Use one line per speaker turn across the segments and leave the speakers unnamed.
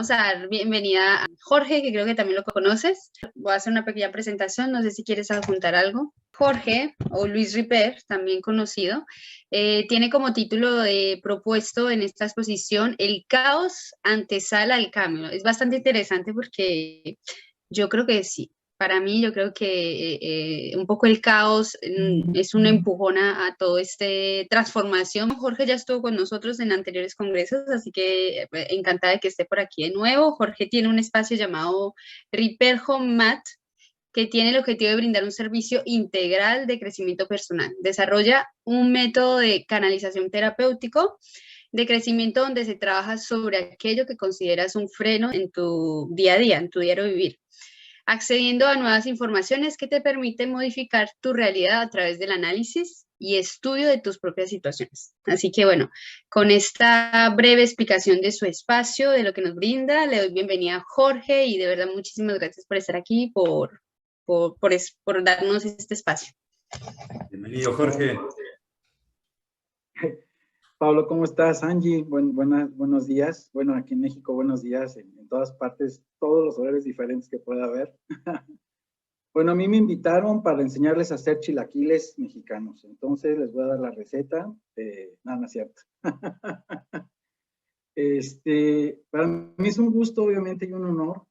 vamos a dar bienvenida a Jorge, que creo que también lo conoces. Voy a hacer una pequeña presentación, no sé si quieres adjuntar algo. Jorge, o Luis Ripper, también conocido, tiene como título propuesto en esta exposición El caos antesala al cambio. Es bastante interesante porque yo creo que sí. Para mí, yo creo que un poco el caos es un empujón a toda esta transformación. Jorge ya estuvo con nosotros en anteriores congresos, así que encantada de que esté por aquí de nuevo. Jorge tiene un espacio llamado Repair Home Mat, que tiene el objetivo de brindar un servicio integral de crecimiento personal. Desarrolla un método de canalización terapéutico de crecimiento donde se trabaja sobre aquello que consideras un freno en tu día a día, en tu diario vivir, accediendo a nuevas informaciones que te permiten modificar tu realidad a través del análisis y estudio de tus propias situaciones. Así que bueno, con esta breve explicación de su espacio, de lo que nos brinda, le doy bienvenida a Jorge y de verdad muchísimas gracias por estar aquí, por darnos este espacio.
Bienvenido, Jorge.
Pablo, ¿cómo estás? Angie, buenos días. Bueno, aquí en México, buenos días. En todas partes, todos los horarios diferentes que pueda haber. Bueno, a mí me invitaron para enseñarles a hacer chilaquiles mexicanos. Entonces, les voy a dar la receta. Nada, no es cierto. Para mí es un gusto, obviamente, y un honor.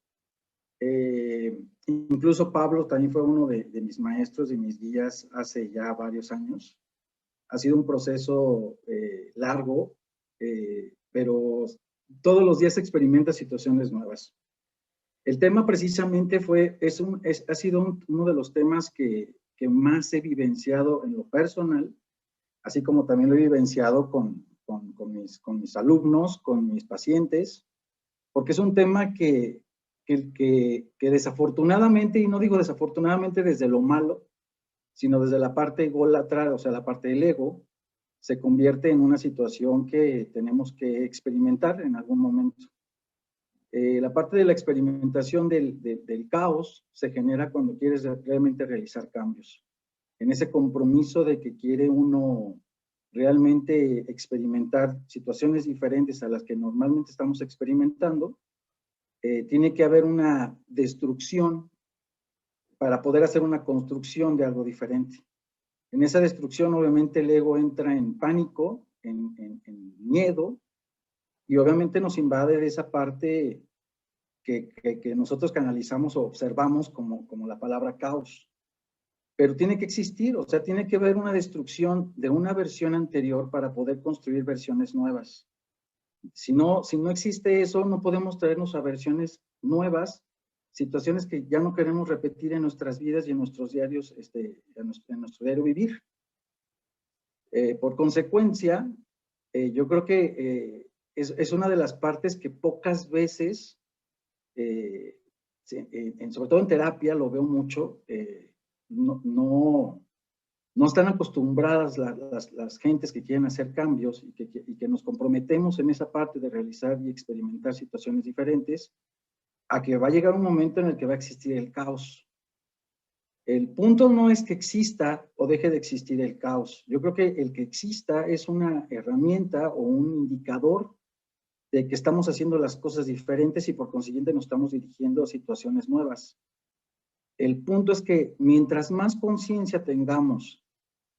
Incluso Pablo también fue uno de mis maestros y mis guías hace ya varios años. Ha sido un proceso largo, pero todos los días experimenta situaciones nuevas. El tema precisamente ha sido uno de los temas que más he vivenciado en lo personal, así como también lo he vivenciado con mis alumnos, con mis pacientes, porque es un tema que desafortunadamente, y no digo desafortunadamente desde lo malo, sino desde la parte ególatra, o sea, la parte del ego, se convierte en una situación que tenemos que experimentar en algún momento. La parte de la experimentación del caos se genera cuando quieres realmente realizar cambios. En ese compromiso de que quiere uno realmente experimentar situaciones diferentes a las que normalmente estamos experimentando, tiene que haber una destrucción para poder hacer una construcción de algo diferente. En esa destrucción, obviamente, el ego entra en pánico, en miedo, y obviamente nos invade de esa parte que nosotros canalizamos o observamos como la palabra caos. Pero tiene que existir, o sea, tiene que haber una destrucción de una versión anterior para poder construir versiones nuevas. Si no existe eso, no podemos traernos a versiones nuevas, situaciones que ya no queremos repetir en nuestras vidas y en nuestros diarios, en nuestro diario vivir. Por consecuencia, yo creo que es una de las partes que pocas veces, sobre todo en terapia, lo veo mucho, no están acostumbradas las gentes que quieren hacer cambios y que nos comprometemos en esa parte de realizar y experimentar situaciones diferentes, a que va a llegar un momento en el que va a existir el caos. El punto no es que exista o deje de existir el caos. Yo creo que el que exista es una herramienta o un indicador de que estamos haciendo las cosas diferentes y por consiguiente nos estamos dirigiendo a situaciones nuevas. El punto es que mientras más conciencia tengamos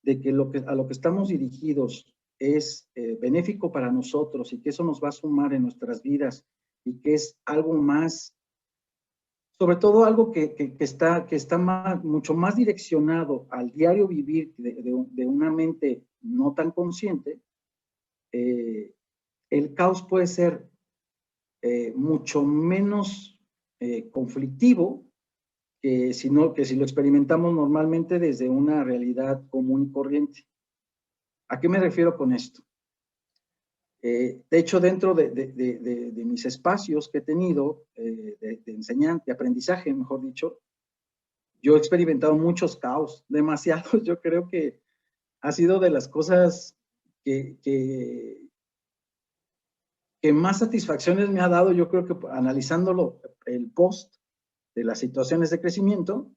de que a lo que estamos dirigidos es benéfico para nosotros y que eso nos va a sumar en nuestras vidas y que es algo más, sobre todo algo que está mucho más direccionado al diario vivir de una mente no tan consciente, el caos puede ser mucho menos conflictivo que si lo experimentamos normalmente desde una realidad común y corriente. ¿A qué me refiero con esto? De hecho, dentro de mis espacios que he tenido de enseñanza, de aprendizaje, mejor dicho, yo he experimentado muchos caos, demasiados. Yo creo que ha sido de las cosas que más satisfacciones me ha dado, yo creo que analizándolo, el post de las situaciones de crecimiento.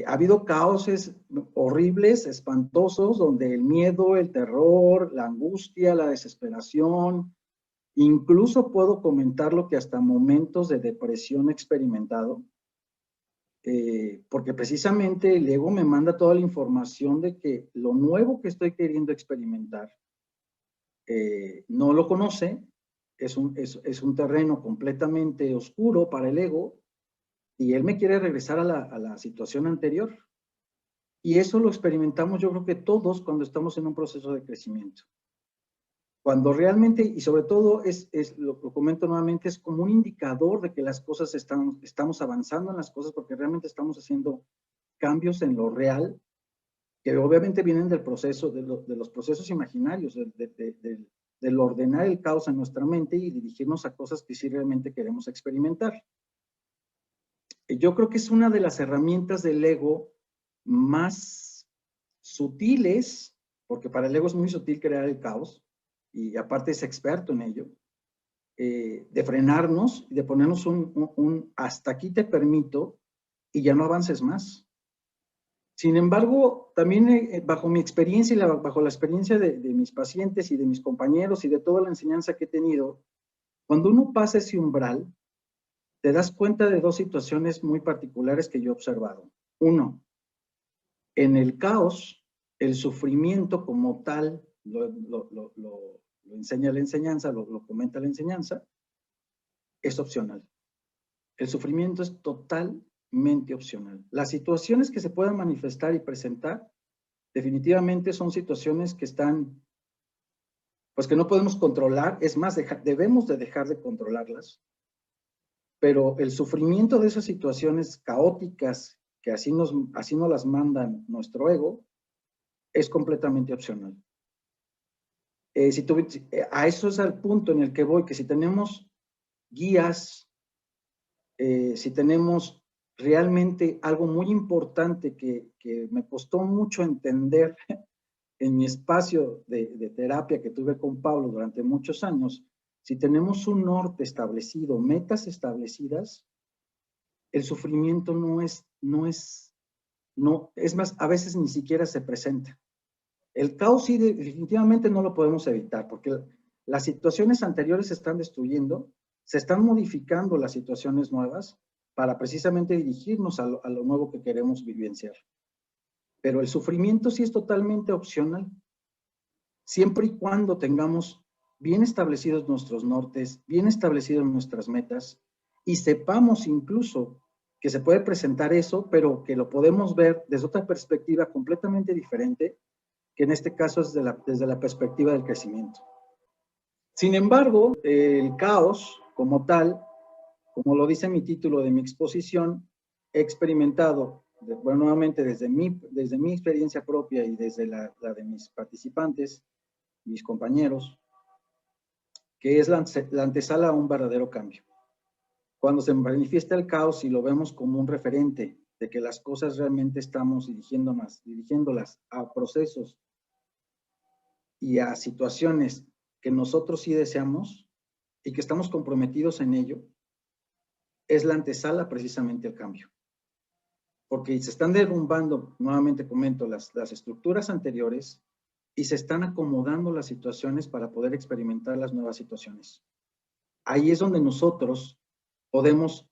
Ha habido caoses horribles, espantosos, donde el miedo, el terror, la angustia, la desesperación, Incluso puedo comentarlo que hasta momentos de depresión he experimentado, porque precisamente el ego me manda toda la información de que lo nuevo que estoy queriendo experimentar no lo conoce, es un terreno completamente oscuro para el ego y él me quiere regresar a la situación anterior. Y eso lo experimentamos yo creo que todos cuando estamos en un proceso de crecimiento. Cuando realmente, y sobre todo, lo comento nuevamente, es como un indicador de que las cosas estamos avanzando en las cosas porque realmente estamos haciendo cambios en lo real, que obviamente vienen del proceso, de los procesos imaginarios, del ordenar el caos en nuestra mente y dirigirnos a cosas que sí realmente queremos experimentar. Yo creo que es una de las herramientas del ego más sutiles, porque para el ego es muy sutil crear el caos, y aparte es experto en ello, de frenarnos y de ponernos un hasta aquí te permito y ya no avances más. Sin embargo, también bajo mi experiencia y bajo la experiencia de mis pacientes y de mis compañeros y de toda la enseñanza que he tenido, cuando uno pasa ese umbral, te das cuenta de dos situaciones muy particulares que yo he observado. Uno, en el caos, el sufrimiento como tal, lo enseña la enseñanza, lo comenta la enseñanza, es opcional. El sufrimiento es totalmente opcional. Las situaciones que se puedan manifestar y presentar, definitivamente son situaciones que están, pues que no podemos controlar, es más, debemos de dejar de controlarlas, pero el sufrimiento de esas situaciones caóticas, que así nos las mandan nuestro ego, es completamente opcional. A eso es al punto en el que voy, que si tenemos guías, si tenemos realmente algo muy importante que me costó mucho entender en mi espacio de terapia que tuve con Pablo durante muchos años, si tenemos un norte establecido, metas establecidas, el sufrimiento es más, a veces ni siquiera se presenta. El caos sí definitivamente no lo podemos evitar, porque las situaciones anteriores se están destruyendo, se están modificando las situaciones nuevas para precisamente dirigirnos a lo nuevo que queremos vivenciar. Pero el sufrimiento sí es totalmente opcional, siempre y cuando tengamos bien establecidos nuestros nortes, bien establecidas nuestras metas, y sepamos incluso que se puede presentar eso, pero que lo podemos ver desde otra perspectiva completamente diferente, que en este caso es desde la perspectiva del crecimiento. Sin embargo, el caos como tal, como lo dice mi título de mi exposición, he experimentado, bueno, nuevamente desde mi experiencia propia y desde la de mis participantes, mis compañeros, que es la antesala a un verdadero cambio. Cuando se manifiesta el caos y lo vemos como un referente de que las cosas realmente estamos dirigiéndolas a procesos y a situaciones que nosotros sí deseamos y que estamos comprometidos en ello, es la antesala precisamente al cambio. Porque se están derrumbando, nuevamente comento, las estructuras anteriores y se están acomodando las situaciones para poder experimentar las nuevas situaciones. Ahí es donde nosotros podemos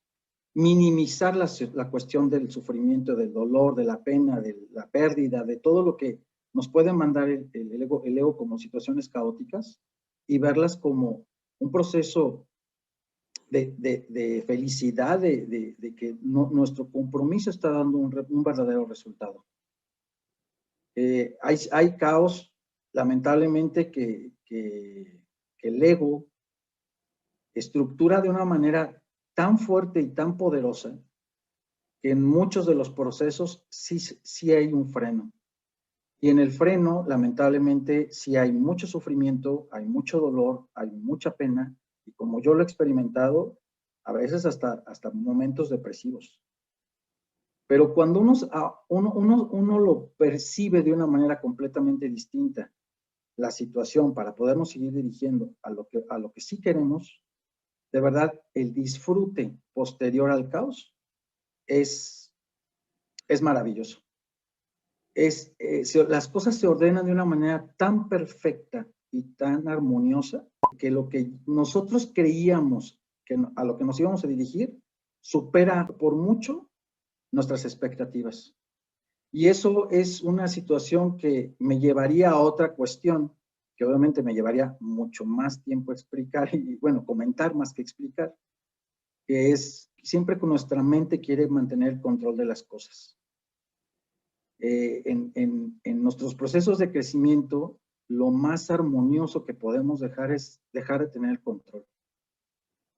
minimizar la cuestión del sufrimiento, del dolor, de la pena, de la pérdida, de todo lo que nos puede mandar el ego como situaciones caóticas y verlas como un proceso de felicidad, de que nuestro compromiso está dando un verdadero resultado. Hay caos, lamentablemente, que el ego estructura de una manera tan fuerte y tan poderosa que en muchos de los procesos sí hay un freno. Y en el freno, lamentablemente, sí hay mucho sufrimiento, hay mucho dolor, hay mucha pena, y como yo lo he experimentado, a veces hasta momentos depresivos. Pero cuando uno lo percibe de una manera completamente distinta, la situación para podernos seguir dirigiendo a lo que sí queremos, de verdad, el disfrute posterior al caos es maravilloso. Las cosas se ordenan de una manera tan perfecta y tan armoniosa que lo que nosotros creíamos que a lo que nos íbamos a dirigir supera por mucho nuestras expectativas. Y eso es una situación que me llevaría a otra cuestión, que obviamente me llevaría mucho más tiempo explicar y, bueno, comentar más que explicar, que es siempre que nuestra mente quiere mantener el control de las cosas. En nuestros procesos de crecimiento, lo más armonioso que podemos dejar es dejar de tener el control.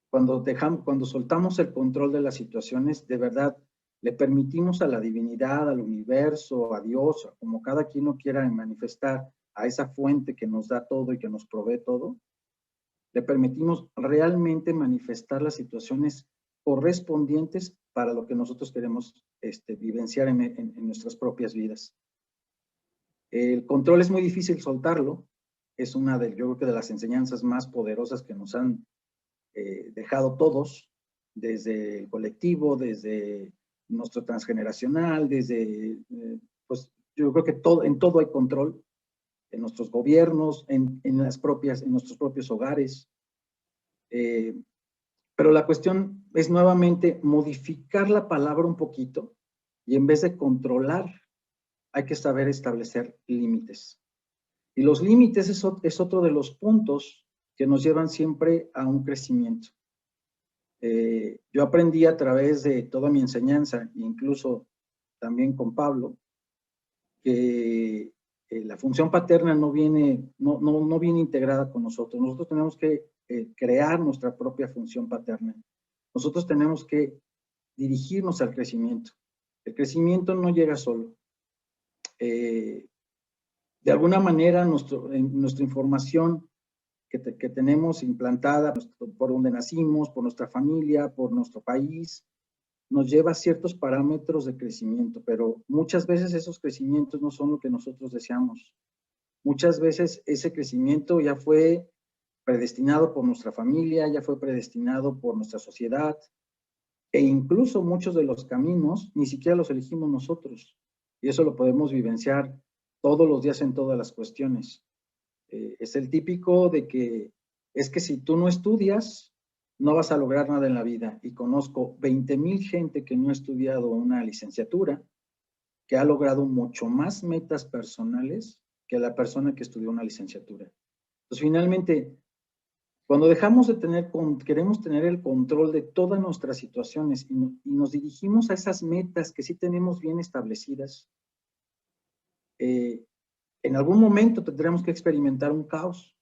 Cuando soltamos el control de las situaciones, de verdad, le permitimos a la divinidad, al universo, a Dios, como cada quien lo quiera manifestar, a esa fuente que nos da todo y que nos provee todo, le permitimos realmente manifestar las situaciones correspondientes para lo que nosotros queremos vivenciar en nuestras propias vidas. El control es muy difícil soltarlo, es una yo creo que de las enseñanzas más poderosas que nos han dejado todos, desde el colectivo, desde nuestro transgeneracional, desde, pues yo creo que en todo hay control, en nuestros gobiernos, en nuestros propios hogares. Pero la cuestión es nuevamente modificar la palabra un poquito y en vez de controlar, hay que saber establecer límites. Y los límites es otro de los puntos que nos llevan siempre a un crecimiento. Yo aprendí a través de toda mi enseñanza, incluso también con Pablo, que la función paterna no viene integrada con nosotros. Nosotros tenemos que crear nuestra propia función paterna. Nosotros tenemos que dirigirnos al crecimiento. El crecimiento no llega solo. De alguna manera, nuestra información que tenemos implantada por donde nacimos, por nuestra familia, por nuestro país, nos lleva a ciertos parámetros de crecimiento, pero muchas veces esos crecimientos no son lo que nosotros deseamos. Muchas veces ese crecimiento ya fue predestinado por nuestra familia, ya fue predestinado por nuestra sociedad, e incluso muchos de los caminos ni siquiera los elegimos nosotros. Y eso lo podemos vivenciar todos los días en todas las cuestiones. Es el típico de que es que si tú no estudias, no vas a lograr nada en la vida. Y conozco 20,000 gente que no ha estudiado una licenciatura, que ha logrado mucho más metas personales que la persona que estudió una licenciatura. Entonces, finalmente, cuando dejamos de queremos tener el control de todas nuestras situaciones y nos dirigimos a esas metas que sí tenemos bien establecidas, en algún momento tendremos que experimentar un caos.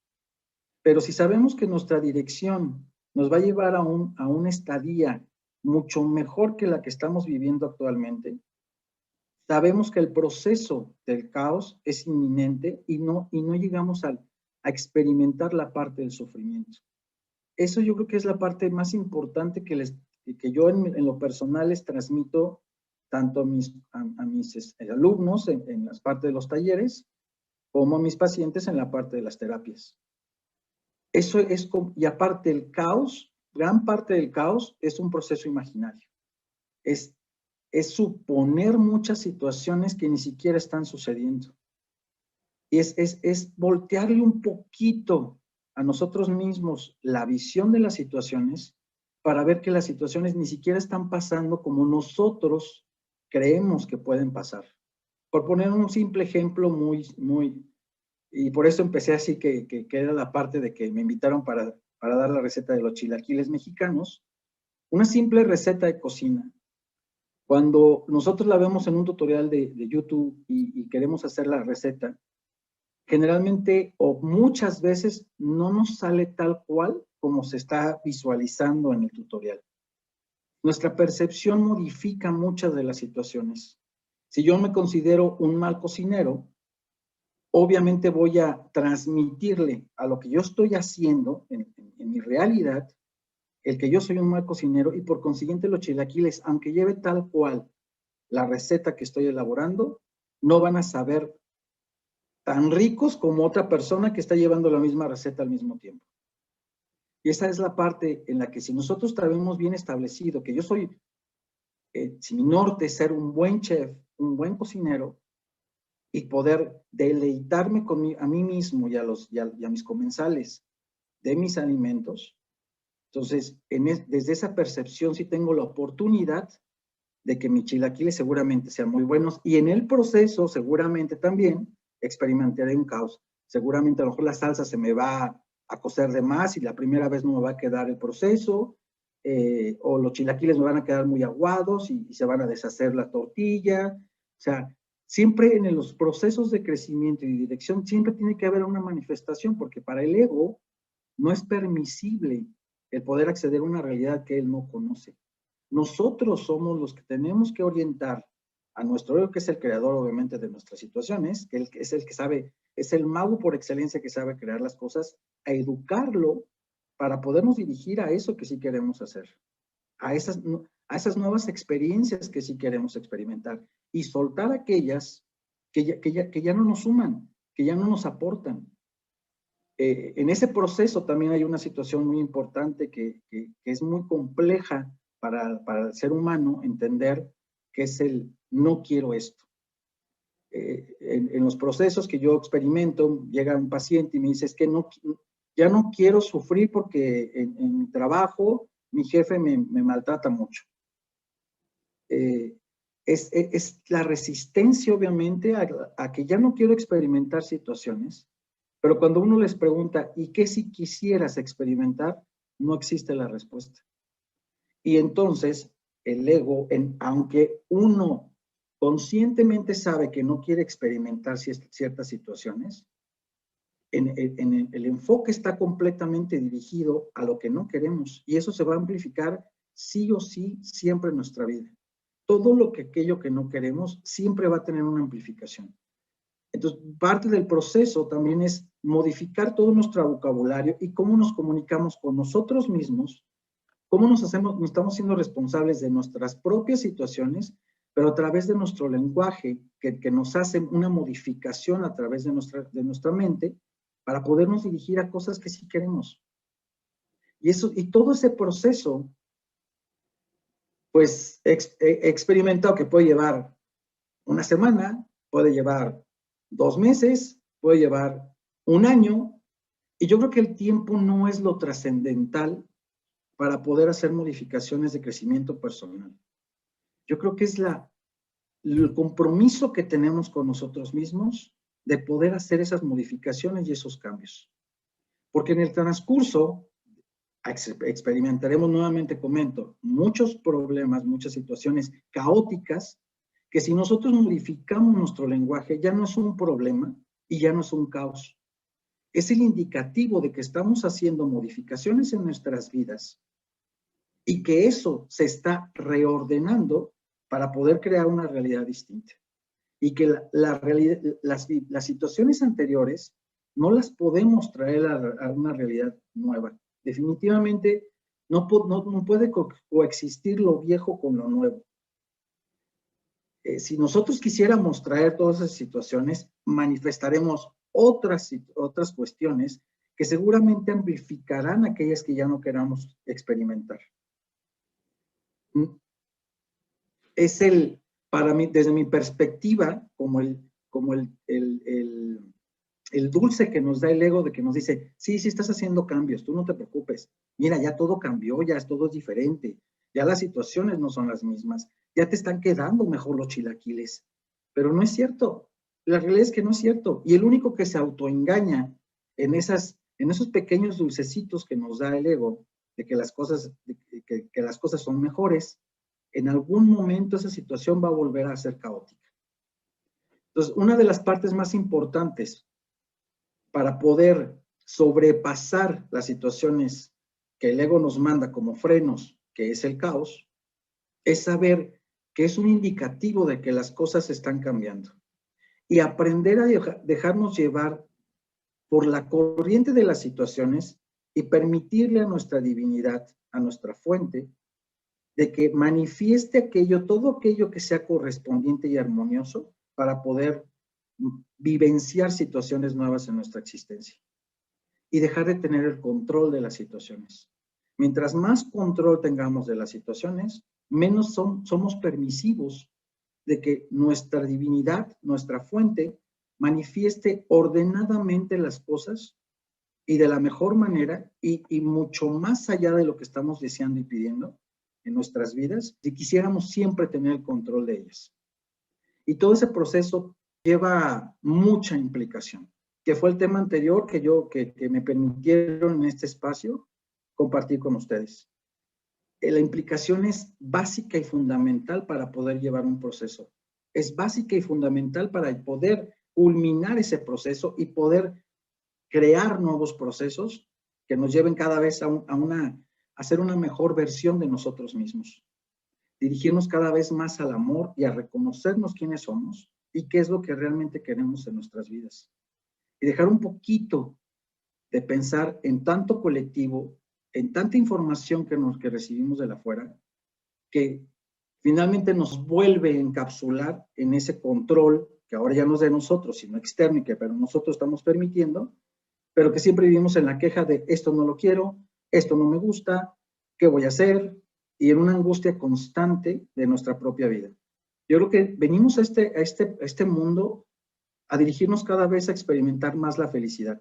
Pero si sabemos que nuestra dirección nos va a llevar a una estadía mucho mejor que la que estamos viviendo actualmente, sabemos que el proceso del caos es inminente y no llegamos a experimentar la parte del sufrimiento. Eso yo creo que es la parte más importante que yo en lo personal les transmito tanto a mis alumnos en las partes de los talleres, como a mis pacientes en la parte de las terapias. Eso es, y aparte el caos, gran parte del caos es un proceso imaginario. Es suponer muchas situaciones que ni siquiera están sucediendo. Y es voltearle un poquito a nosotros mismos la visión de las situaciones para ver que las situaciones ni siquiera están pasando como nosotros creemos que pueden pasar. Por poner un simple ejemplo y por eso empecé así que era la parte de que me invitaron para dar la receta de los chilaquiles mexicanos, una simple receta de cocina. Cuando nosotros la vemos en un tutorial de YouTube y queremos hacer la receta, generalmente o muchas veces no nos sale tal cual como se está visualizando en el tutorial. Nuestra percepción modifica muchas de las situaciones. Si yo me considero un mal cocinero, obviamente voy a transmitirle a lo que yo estoy haciendo en mi realidad, el que yo soy un mal cocinero y por consiguiente los chilaquiles, aunque lleve tal cual la receta que estoy elaborando, no van a saber tan ricos como otra persona que está llevando la misma receta al mismo tiempo. Y esa es la parte en la que si nosotros tenemos bien establecido que yo soy, si mi norte es ser un buen chef, un buen cocinero, y poder deleitarme a mí mismo y a mis comensales de mis alimentos. Entonces, desde esa percepción sí tengo la oportunidad de que mis chilaquiles seguramente sean muy buenos, y en el proceso seguramente también experimentaré un caos. Seguramente a lo mejor la salsa se me va a cocer de más y la primera vez no me va a quedar el proceso, o los chilaquiles me van a quedar muy aguados y se van a deshacer la tortilla. O sea, siempre en los procesos de crecimiento y dirección siempre tiene que haber una manifestación, porque para el ego no es permisible el poder acceder a una realidad que él no conoce. Nosotros somos los que tenemos que orientar a nuestro ego, que es el creador obviamente de nuestras situaciones, que es el que sabe, es el mago por excelencia que sabe crear las cosas, a educarlo para podernos dirigir a eso que sí queremos hacer, a esas nuevas experiencias que sí queremos experimentar, y soltar aquellas que ya no nos suman, que ya no nos aportan. En ese proceso también hay una situación muy importante que es muy compleja para el ser humano entender, que es el no quiero esto. En los procesos que yo experimento, llega un paciente y me dice, es que ya no quiero sufrir porque en mi trabajo mi jefe me maltrata mucho. Es la resistencia, obviamente, a que ya no quiero experimentar situaciones, pero cuando uno les pregunta, ¿y qué si quisieras experimentar? No existe la respuesta. Y entonces, el ego, aunque uno conscientemente sabe que no quiere experimentar ciertas situaciones, el enfoque está completamente dirigido a lo que no queremos, y eso se va a amplificar sí o sí siempre en nuestra vida. Todo aquello que no queremos siempre va a tener una amplificación. Entonces, parte del proceso también es modificar todo nuestro vocabulario y cómo nos comunicamos con nosotros mismos, cómo nos estamos siendo responsables de nuestras propias situaciones, pero a través de nuestro lenguaje, que nos hace una modificación a través de nuestra mente, para podernos dirigir a cosas que sí queremos. Y todo ese proceso, pues he experimentado que puede llevar una semana, puede llevar 2 meses, puede llevar 1 año, y yo creo que el tiempo no es lo trascendental para poder hacer modificaciones de crecimiento personal. Yo creo que es el compromiso que tenemos con nosotros mismos de poder hacer esas modificaciones y esos cambios. Porque en el transcurso experimentaremos, nuevamente comento, muchos problemas, muchas situaciones caóticas, que si nosotros modificamos nuestro lenguaje ya no es un problema y ya no es un caos. Es el indicativo de que estamos haciendo modificaciones en nuestras vidas y que eso se está reordenando para poder crear una realidad distinta. Y que las situaciones anteriores no las podemos traer a una realidad nueva. Definitivamente no puede coexistir lo viejo con lo nuevo. Si nosotros quisiéramos traer todas esas situaciones, manifestaremos otras cuestiones que seguramente amplificarán aquellas que ya no queramos experimentar. Es para mí, desde mi perspectiva, como el dulce que nos da el ego, de que nos dice, sí, estás haciendo cambios, tú no te preocupes, mira, ya todo cambió, ya todo es diferente, ya las situaciones no son las mismas, ya te están quedando mejor los chilaquiles, pero no es cierto, la realidad es que no es cierto, y el único que se autoengaña en esos pequeños dulcecitos que nos da el ego, de que las cosas son mejores, en algún momento esa situación va a volver a ser caótica. Entonces, una de las partes más importantes para poder sobrepasar las situaciones que el ego nos manda como frenos, que es el caos, es saber que es un indicativo de que las cosas están cambiando. Y aprender a dejarnos llevar por la corriente de las situaciones y permitirle a nuestra divinidad, a nuestra fuente, de que manifieste todo aquello que sea correspondiente y armonioso para poder vivenciar situaciones nuevas en nuestra existencia y dejar de tener el control de las situaciones. Mientras más control tengamos de las situaciones, menos somos permisivos de que nuestra divinidad, nuestra fuente, manifieste ordenadamente las cosas y de la mejor manera y mucho más allá de lo que estamos deseando y pidiendo en nuestras vidas, si quisiéramos siempre tener el control de ellas. Y todo ese proceso lleva mucha implicación, que fue el tema anterior que me permitieron en este espacio compartir con ustedes. La implicación es básica y fundamental para poder llevar un proceso. Es básica y fundamental para poder culminar ese proceso y poder crear nuevos procesos que nos lleven cada vez a ser una mejor versión de nosotros mismos. Dirigirnos cada vez más al amor y a reconocernos quiénes somos y qué es lo que realmente queremos en nuestras vidas. Y dejar un poquito de pensar en tanto colectivo, en tanta información que recibimos de la afuera, que finalmente nos vuelve a encapsular en ese control que ahora ya no es de nosotros, sino externo, pero nosotros estamos permitiendo, pero que siempre vivimos en la queja de esto no lo quiero, esto no me gusta, ¿qué voy a hacer? Y en una angustia constante de nuestra propia vida. Yo creo que venimos a este mundo a dirigirnos cada vez a experimentar más la felicidad.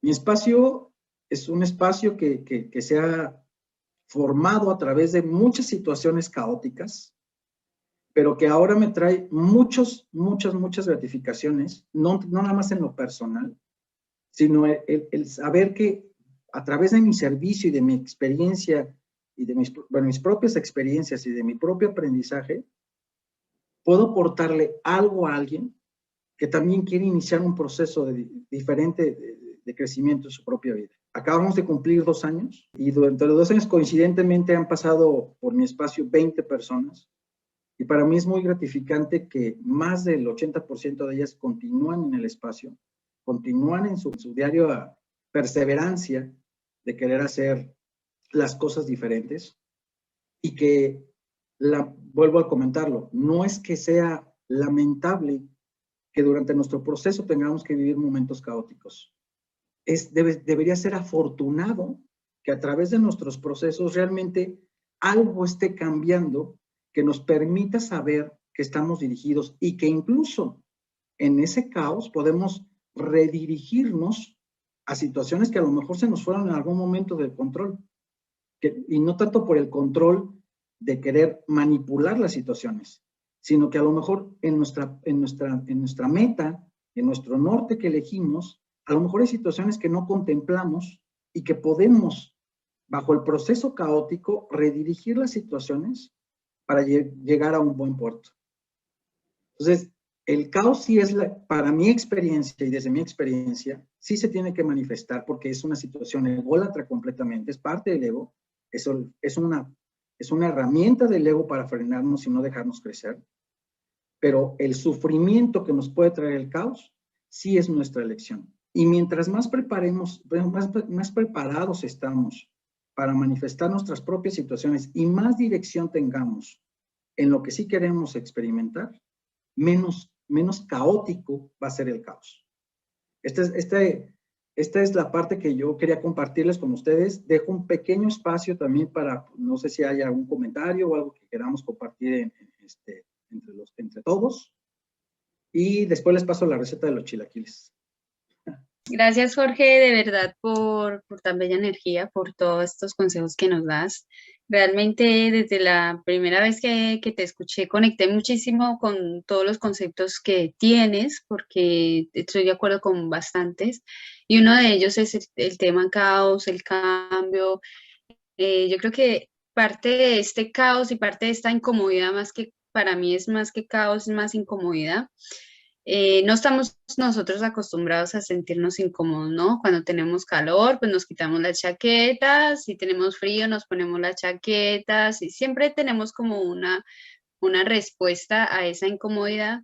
Mi espacio es un espacio que se ha formado a través de muchas situaciones caóticas, pero que ahora me trae muchas gratificaciones, no nada más en lo personal, sino el saber que a través de mi servicio y de mi experiencia y de mis propias experiencias y de mi propio aprendizaje, puedo aportarle algo a alguien que también quiere iniciar un proceso diferente de crecimiento en su propia vida. Acabamos de cumplir 2 años y durante los 2 años coincidentemente han pasado por mi espacio 20 personas y para mí es muy gratificante que más del 80% de ellas continúan en el espacio, continúan en su diario perseverancia de querer hacer las cosas diferentes y que, vuelvo a comentarlo, no es que sea lamentable que durante nuestro proceso tengamos que vivir momentos caóticos. Debería ser afortunado que a través de nuestros procesos realmente algo esté cambiando que nos permita saber que estamos dirigidos y que incluso en ese caos podemos redirigirnos a situaciones que a lo mejor se nos fueron en algún momento del control. Y no tanto por el control de querer manipular las situaciones, sino que a lo mejor en nuestra meta, en nuestro norte que elegimos, a lo mejor hay situaciones que no contemplamos y que podemos, bajo el proceso caótico, redirigir las situaciones para llegar a un buen puerto. Entonces, el caos sí es, para mi experiencia y desde mi experiencia, sí se tiene que manifestar porque es una situación ególatra completamente, es parte del ego, es una herramienta del ego para frenarnos y no dejarnos crecer, pero el sufrimiento que nos puede traer el caos sí es nuestra elección. Y mientras más preparados estamos para manifestar nuestras propias situaciones y más dirección tengamos en lo que sí queremos experimentar, menos caótico va a ser el caos. Esta es la parte que yo quería compartirles con ustedes. Dejo un pequeño espacio también para, no sé si hay algún comentario o algo que queramos compartir entre todos. Y después les paso la receta de los chilaquiles.
Gracias, Jorge, de verdad por tan bella energía, por todos estos consejos que nos das. Realmente desde la primera vez que te escuché conecté muchísimo con todos los conceptos que tienes, porque estoy de acuerdo con bastantes. Y uno de ellos es el tema caos, el cambio. Yo creo que parte de este caos y parte de esta incomodidad, más que para mí es más que caos, es más incomodidad. No estamos nosotros acostumbrados a sentirnos incómodos, ¿no? Cuando tenemos calor, pues nos quitamos las chaquetas, si tenemos frío, nos ponemos las chaquetas y siempre tenemos como una respuesta a esa incomodidad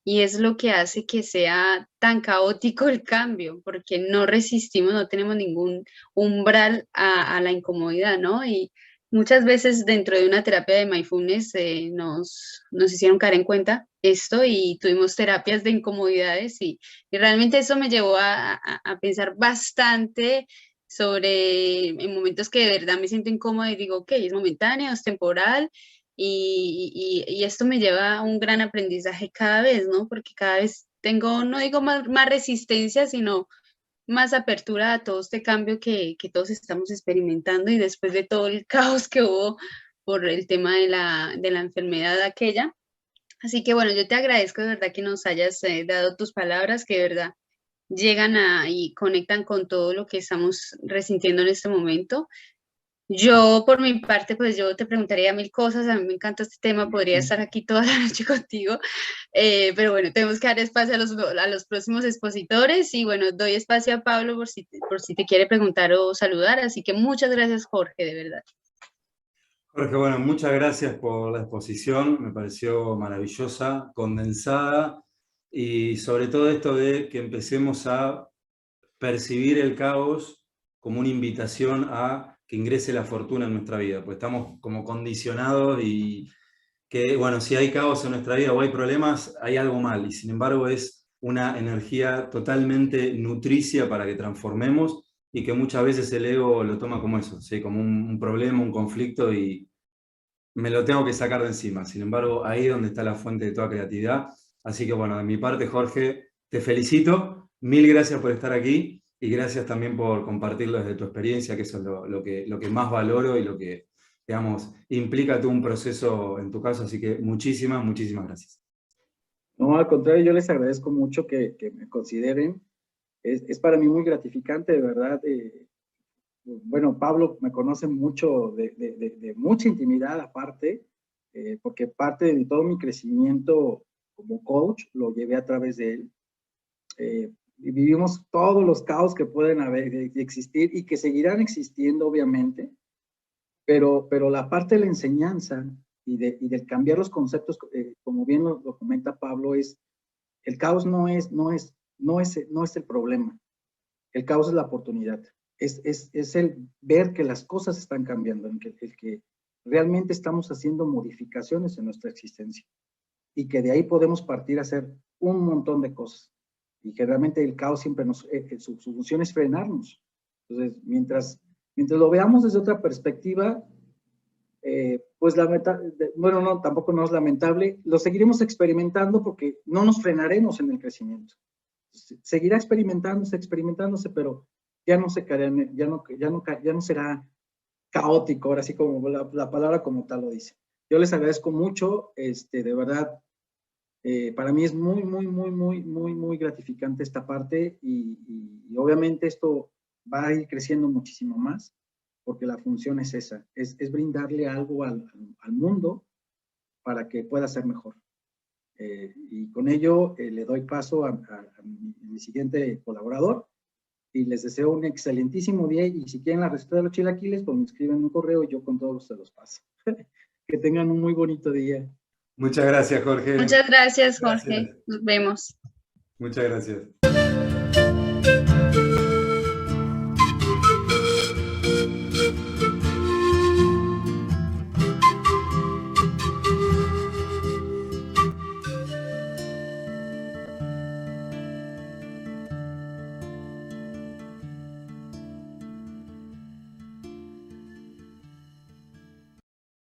y es lo que hace que sea tan caótico el cambio, porque no resistimos, no tenemos ningún umbral a la incomodidad, ¿no? Y muchas veces dentro de una terapia de mindfulness nos hicieron caer en cuenta esto y tuvimos terapias de incomodidades y realmente eso me llevó a pensar bastante sobre en momentos que de verdad me siento incómoda y digo, ok, es momentáneo, es temporal y esto me lleva a un gran aprendizaje cada vez, ¿no? Porque cada vez tengo, no digo más resistencia, sino más apertura a todo este cambio que todos estamos experimentando y después de todo el caos que hubo por el tema de la enfermedad aquella. Así que bueno, yo te agradezco de verdad que nos hayas dado tus palabras, que de verdad llegan y conectan con todo lo que estamos resintiendo en este momento. Yo, por mi parte, pues yo te preguntaría mil cosas, a mí me encanta este tema, podría estar aquí toda la noche contigo, pero bueno, tenemos que dar espacio a los próximos expositores y bueno, doy espacio a Pablo por si te quiere preguntar o saludar, así que muchas gracias, Jorge, de verdad.
Jorge, bueno, muchas gracias por la exposición, me pareció maravillosa, condensada y sobre todo esto de que empecemos a percibir el caos como una invitación a que ingrese la fortuna en nuestra vida, pues estamos como condicionados y que, bueno, si hay caos en nuestra vida o hay problemas, hay algo mal y sin embargo es una energía totalmente nutricia para que transformemos y que muchas veces el ego lo toma como eso, ¿sí? Como un problema, un conflicto y me lo tengo que sacar de encima. Sin embargo, ahí es donde está la fuente de toda creatividad. Así que bueno, de mi parte, Jorge, te felicito. Mil gracias por estar aquí y gracias también por compartirlo desde tu experiencia, que eso es lo que más valoro y lo que, digamos, implica todo un proceso en tu caso. Así que muchísimas, muchísimas gracias.
No, al contrario, yo les agradezco mucho que me consideren. Es para mí muy gratificante, de verdad. Bueno, Pablo me conoce mucho de mucha intimidad aparte, porque parte de todo mi crecimiento como coach lo llevé a través de él. Y vivimos todos los caos que pueden existir y que seguirán existiendo, obviamente, pero la parte de la enseñanza y de cambiar los conceptos, como bien lo comenta Pablo, el caos no es el problema, el caos es la oportunidad. Es el ver que las cosas están cambiando, el que realmente estamos haciendo modificaciones en nuestra existencia y que de ahí podemos partir a hacer un montón de cosas y que realmente el caos siempre su función es frenarnos. Entonces, mientras lo veamos desde otra perspectiva, pues bueno, no, tampoco no es lamentable, lo seguiremos experimentando porque no nos frenaremos en el crecimiento. Seguirá experimentándose, pero ya no será caótico, ahora sí como la palabra como tal lo dice. Yo les agradezco mucho, de verdad, para mí es muy gratificante esta parte y obviamente esto va a ir creciendo muchísimo más porque la función es esa, es brindarle algo al mundo para que pueda ser mejor. Y con ello le doy paso a mi siguiente colaborador y les deseo un excelentísimo día y si quieren la receta de los chilaquiles, pues me escriben un correo y yo con todos se los paso. Que tengan un muy bonito día.
Muchas gracias, Jorge.
Muchas gracias, Jorge.
Gracias.
Nos vemos.
Muchas gracias.